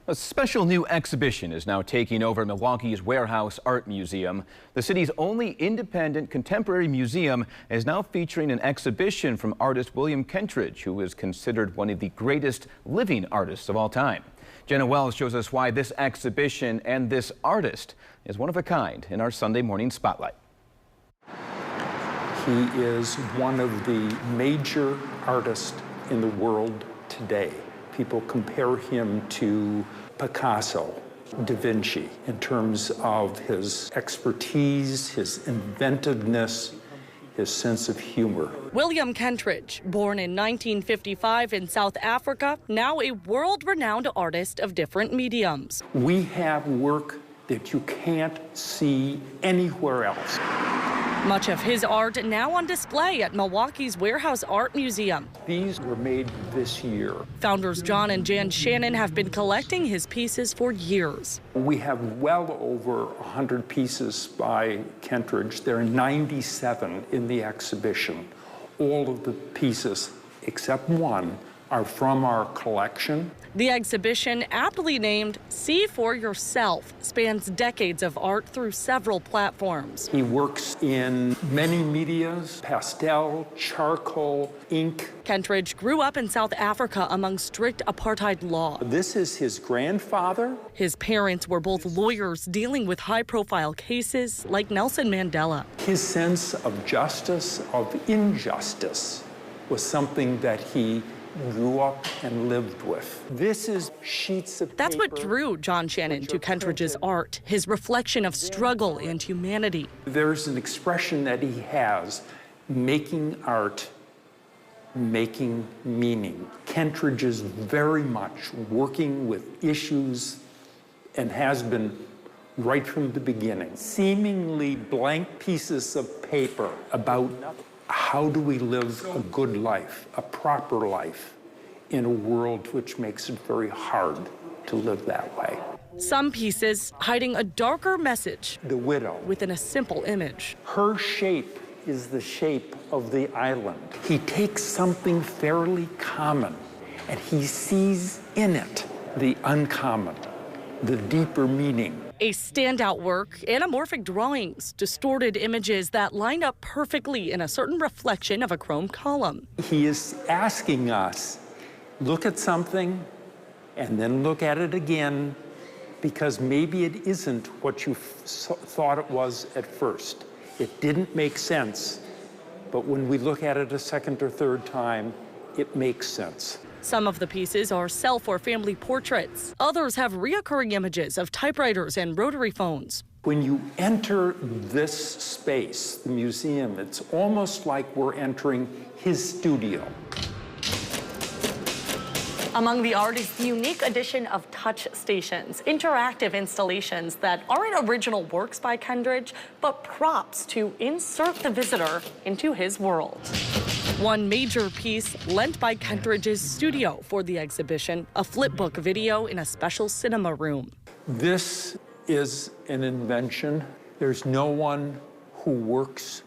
A special new exhibition is now taking over Milwaukee's Warehouse Art Museum. The city's only independent contemporary museum is now featuring an exhibition from artist William Kentridge, who is considered one of the greatest living artists of all time. Jenna Wells shows us why this exhibition and this artist is one of a kind in our Sunday morning spotlight. He is one of the major artists in the world today. People compare him to Picasso, Da Vinci, in terms of his expertise, his inventiveness, his sense of humor. William Kentridge, born in 1955 in South Africa, now a world-renowned artist of different mediums. We have work that you can't see anywhere else. Much of his art now on display at Milwaukee's Warehouse Art Museum. These were made this year. Founders John and Jan Shannon have been collecting his pieces for years. We have well over 100 pieces by Kentridge. There are 97 in the exhibition. All of the pieces, except one, are from our collection. The exhibition, aptly named See for Yourself, spans decades of art through several platforms. He works in many medias: pastel, charcoal, ink. Kentridge grew up in South Africa among strict apartheid law. This is his grandfather. His parents were both lawyers dealing with high-profile cases like Nelson Mandela. His sense of justice, of injustice, was something that he grew up and lived with. This is sheets of paper. That's what drew John Shannon to Kentridge's art, his reflection of struggle and humanity. There's an expression that he has: making art, making meaning. Kentridge is very much working with issues and has been right from the beginning. Seemingly blank pieces of paper about how do we live a good life, a proper life, in a world which makes it very hard to live that way. Some pieces hiding a darker message. The widow. Within a simple image. Her shape is the shape of the island. He takes something fairly common and he sees in it the uncommon, the deeper meaning. A standout work, anamorphic drawings, distorted images that line up perfectly in a certain reflection of a chrome column. He is asking us, look at something and then look at it again, because maybe it isn't what you thought it was at first. It didn't make sense, but when we look at it a second or third time, it makes sense. Some of the pieces are self or family portraits. Others have reoccurring images of typewriters and rotary phones. When you enter this space, the museum, it's almost like we're entering his studio. Among the art is the unique addition of touch stations, interactive installations that aren't original works by Kentridge, but props to insert the visitor into his world. One major piece lent by Kentridge's studio for the exhibition, a flipbook video in a special cinema room. This is an invention. There's no one who worked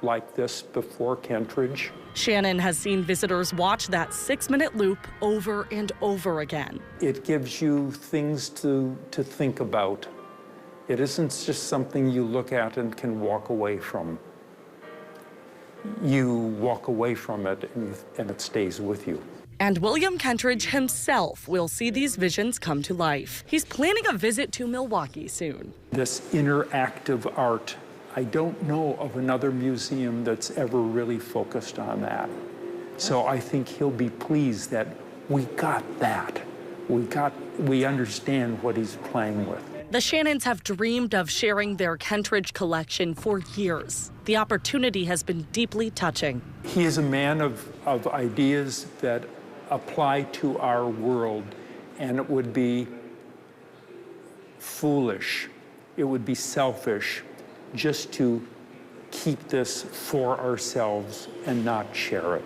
like this before Kentridge. Shannon has seen visitors watch that 6-minute loop over and over again. It gives you things to think about. It isn't just something you look at and can walk away from. You walk away from it and it stays with you. And William Kentridge himself will see these visions come to life. He's planning a visit to Milwaukee soon. This interactive art, I don't know of another museum that's ever really focused on that. So I think he'll be pleased that we got that. We understand what he's playing with. The Shannons have dreamed of sharing their Kentridge collection for years. The opportunity has been deeply touching. He is a man of ideas that apply to our world, and it would be foolish, it would be selfish just to keep this for ourselves and not share it.